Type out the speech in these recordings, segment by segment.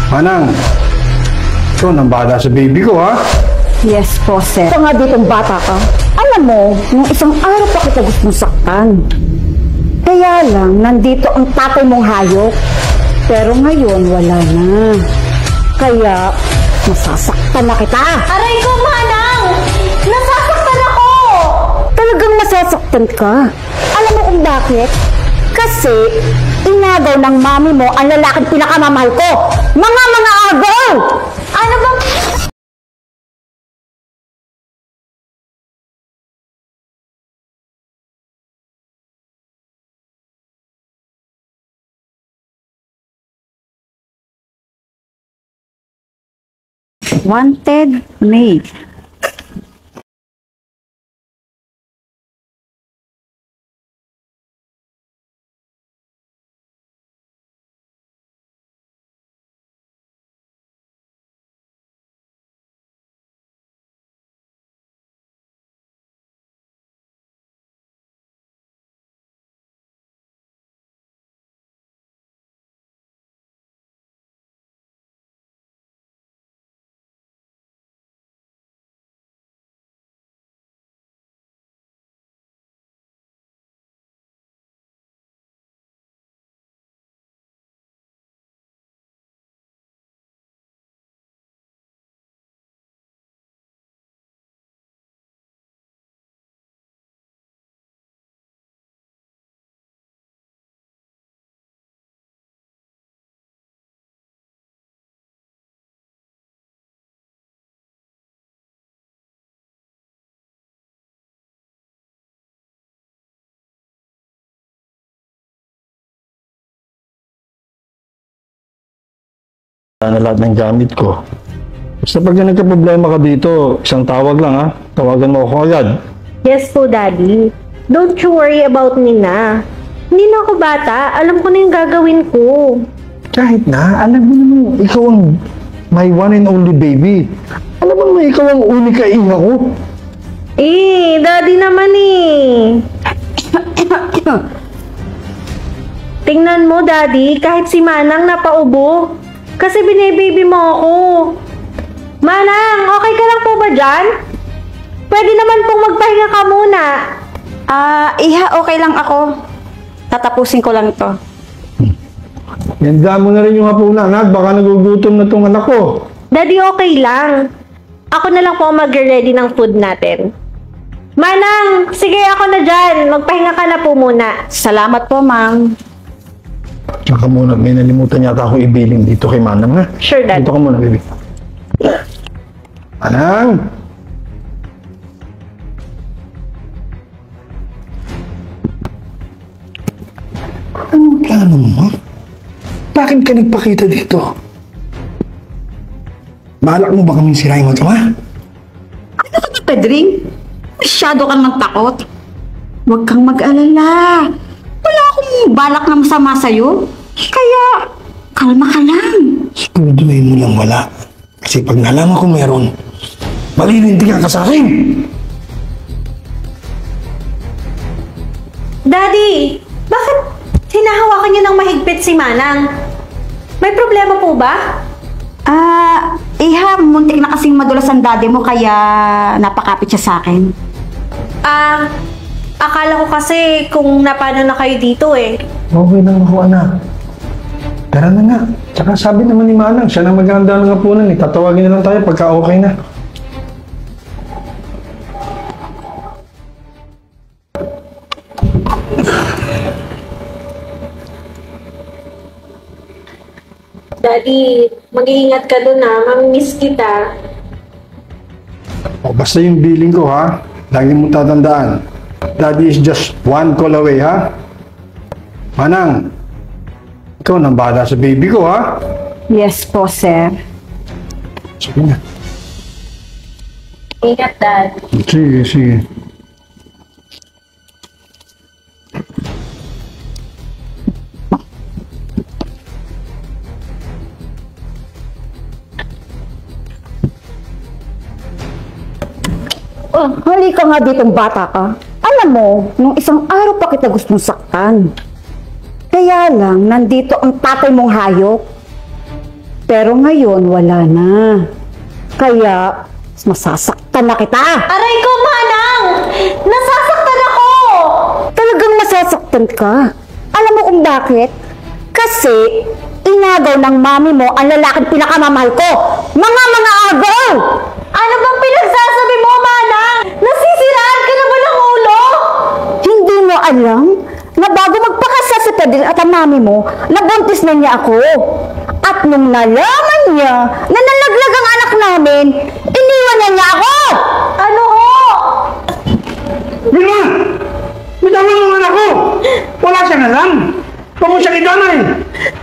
Manang, ikaw nang bala sa baby ko, ha? Yes po, sir. Ito nga ditong bata ka. Alam mo, nung isang araw pa kita gustong saktan. Kaya lang, nandito ang tatay mong hayop. Pero ngayon, wala na. Kaya, masasaktan na kita. Aray ko, Manang! Nasasaktan ako! Talagang masasaktan ka. Alam mo kung bakit? Kasi, inagaw ng mami mo ang lalaking pinakamamahal ko. Mga agaw! Ano bang... Wanted maid. Na lahat ng gamit ko. Basta pag nagka-problema ka dito, isang tawag lang, ha? Tawagan mo ako agad. Yes po, Daddy. Don't you worry about me na. Hindi na ako bata. Alam ko na yung gagawin ko. Kahit na, alam mo naman, ikaw ang my one and only baby. Alam mo naman, ikaw ang unika ina ko. Eh, Daddy naman eh. Tingnan mo, Daddy, kahit si Manang napaubo. Kasi binibaby mo ako. Manang, okay ka lang po ba dyan? Pwede naman pong magpahinga ka muna. Iha, okay lang ako. Tatapusin ko lang ito. Ganda mo na rin yung hapunan, ha? Baka nagugutom na tong anak ko. Daddy, okay lang. Ako na lang po mag-ready ng food natin. Manang, sige ako na dyan. Magpahinga ka na po muna. Salamat po, Mang. Tsaka muna, may nalimutan yata akong ibiling dito kay Manang, ha? Sure, Dad. Dito ka muna, baby. Manang! Anong plano mo? Bakit ka nagpakita dito? Balak mo ba kaming sirain mo ito, ha? Ano ka ba, Pedring? Masyado kang nagtakot. Huwag kang mag-alala. Wala akong balak na masama sa'yo. Kaya, kalma ka lang. Siguraduhin mo lang wala. Kasi pag nalaman ko meron, malilintigan ka sa akin. Daddy, bakit hinahawakan niyo ng mahigpit si Manang? May problema po ba? Iha, muntik na kasing madulas ang daddy mo kaya napakapit siya sa akin. Akala ko kasi kung napano na kayo dito eh. Okay lang ako, anak. Tara na nga. Tsaka sabi naman ni Manang, siya na maghahanda ng hapunan. Tatawagin na lang tayo pagka okay na. Daddy, mag-iingat ka dun ha. Mamimiss kita. O, basta yung billing ko, ha? Lagi mong tatandaan. Daddy is just one call away, ha? Manang, ikaw nang bala sa baby ko, ha? Yes po, sir. Sige na. Ingat, Dad. Sige, sige. Halika nga ditong bata ka. Alam mo, nung isang araw pa kita gustong saktan. Kaya lang, nandito ang tatay mong hayop. Pero ngayon, wala na. Kaya, masasaktan na kita. Aray ko, Manang! Nasasaktan ako! Talagang masasaktan ka. Alam mo kung bakit? Kasi, inagaw ng mami mo ang lalaking pinakamamahal ko. Mga agaw! Ano bang pinagsasabi mo, Manang? Nasisiraan ka na ba ng ulo? Hindi mo alam na bago magpakasal si Pedro at ang mami mo, nabuntis na niya ako. At nung nalaman niya na nalaglag ang anak namin, iniwan na niya ako! Ano ho? Vilma! Bitawan mo ang anak ko! Wala siyang alam! Huwag mo siyang idanay!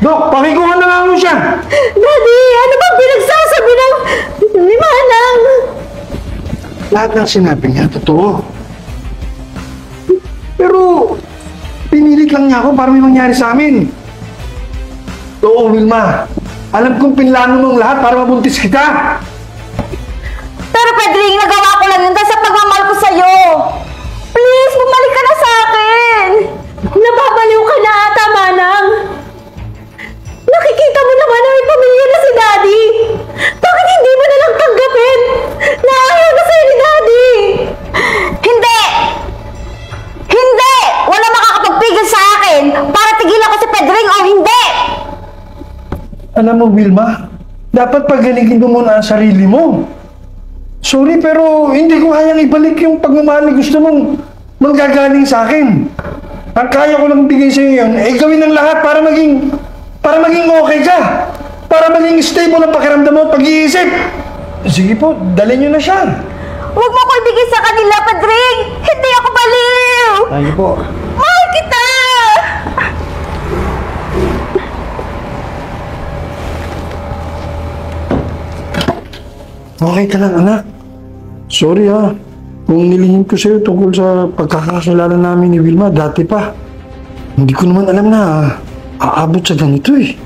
Dok, pakikuhan na nga mo siya! Daddy, ano bang pinagsasabi ni Manang? Lahat ng sinabi niya, totoo. Pero, pinilit lang niya ako para may mangyari sa amin. Oo, Vilma. Alam kong pinlano mo ang lahat para mabuntis kita. Pero Pedring, nagawa ko lang yun dahil sa pagmamahal ko sa'yo. Please, bumalik ka na sa akin. Nababaliw ka na ata, Manang. Nakikita mo naman na may pamilya na si Daddy. Bakit hindi mo na lang tanggapin na ayaw na sa'yo ni Daddy? Hindi! Hindi! Wala makakapagpigil sa akin para tigilan ko si Pedring o hindi! Alam mo, Vilma, dapat pagalingin mo muna ang sarili mo. Sorry, pero hindi ko kayang ibalik yung pagmamahal na gusto mong manggagaling sa akin. Ang kaya ko lang bigay sa iyo yun, gawin ng lahat para maging okay ka. Para maging stable ang pakiramdam mo at pag-iisip. Sige po, dalhin nyo na siya. Huwag mo ko ibigay sa kanila, Pedring! Hindi ako baliw! Tayo po. Mahal kita! Okay ka lang, anak. Sorry ha. Kung nilihim ko sa'yo tungkol sa pagkakakilala namin ni Vilma, dati pa. Hindi ko naman alam na aabot sa ganito eh.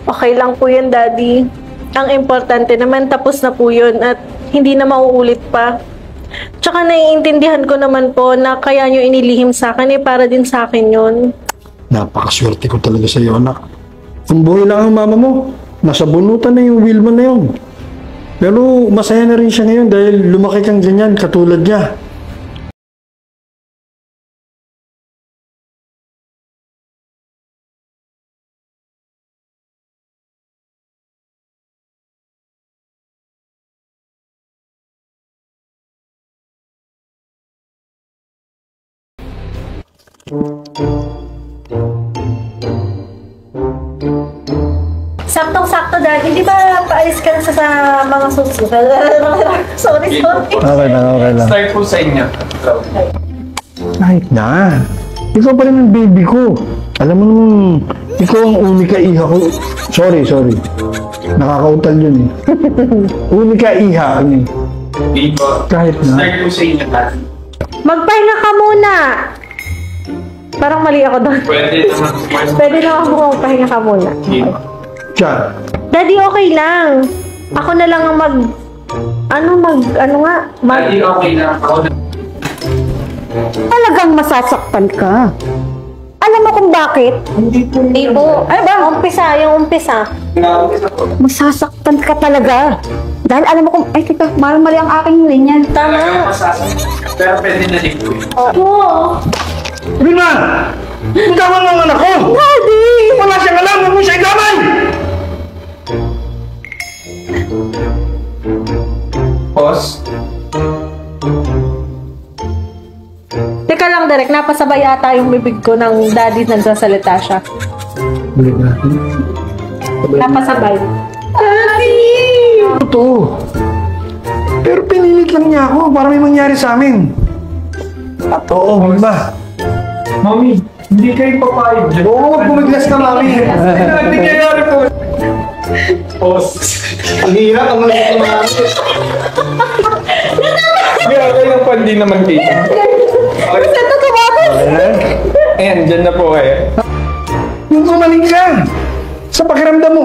Okay lang po yun, Daddy. Ang importante naman, tapos na po yun at hindi na mauulit pa. Tsaka naiintindihan ko naman po na kaya nyo inilihim sa akin para din sa akin yun. Napakaswerte ko talaga sa iyo, anak. Kung buhay lang ang mama mo, nasa bunutan na yung Wilma na yun. Pero masaya na rin siya ngayon dahil lumaki kang ganyan, katulad niya. Saktong-sakto, Daddy. Di ba paalis ka na sa mga susunod? Sorry. Okay lang. Start po sa inyo. Kahit na. Ikaw pa rin ang baby ko. Alam mo naman, ikaw ang unika iha ko. Sorry. Nakakautal yun eh. Unika iha. Dito. Kahit na. Start po sa inyo, Daddy. Magpahinga ka muna. Parang mali ako doon. Pwede naman. Pwede na ako magpahinga ka muna. Siya. Daddy, okay lang. Ako na lang ang Daddy, okay lang. Ako na. Talagang masasaktan ka. Alam mo kung bakit? Hindi po. Ano ba? Yung umpisa. Nakakita po. Masasaktan ka talaga. Dahil alam mo kung, ay teka, mali ang aking linya. Talagang masasakit. Pero pwede na din po yun. Oo. Vilma! Bitawan mo ang anak ko! Daddy! Wala siyang alam! Huwag mo siya igamay! Pause. Teka lang, Derek. Napasabay ata yung bibig ko ng Daddy nagsasalita siya. Balik natin. Napasabay. Daddy! Totoo. Pero pinilit lang niya ako para may mangyari sa amin. At oo, Vilma. Mami, hindi kayo papayag dyan. Oo, pumiglas ka, mami. Hindi nangyayari po. Pause. Ang hirap ang lahat ng mami. Grabe lang po, hindi naman dito. Kasi ito tumapos! Ayan, dyan na po kayo. Yung gumaling ka. Sa pakiramdam mo,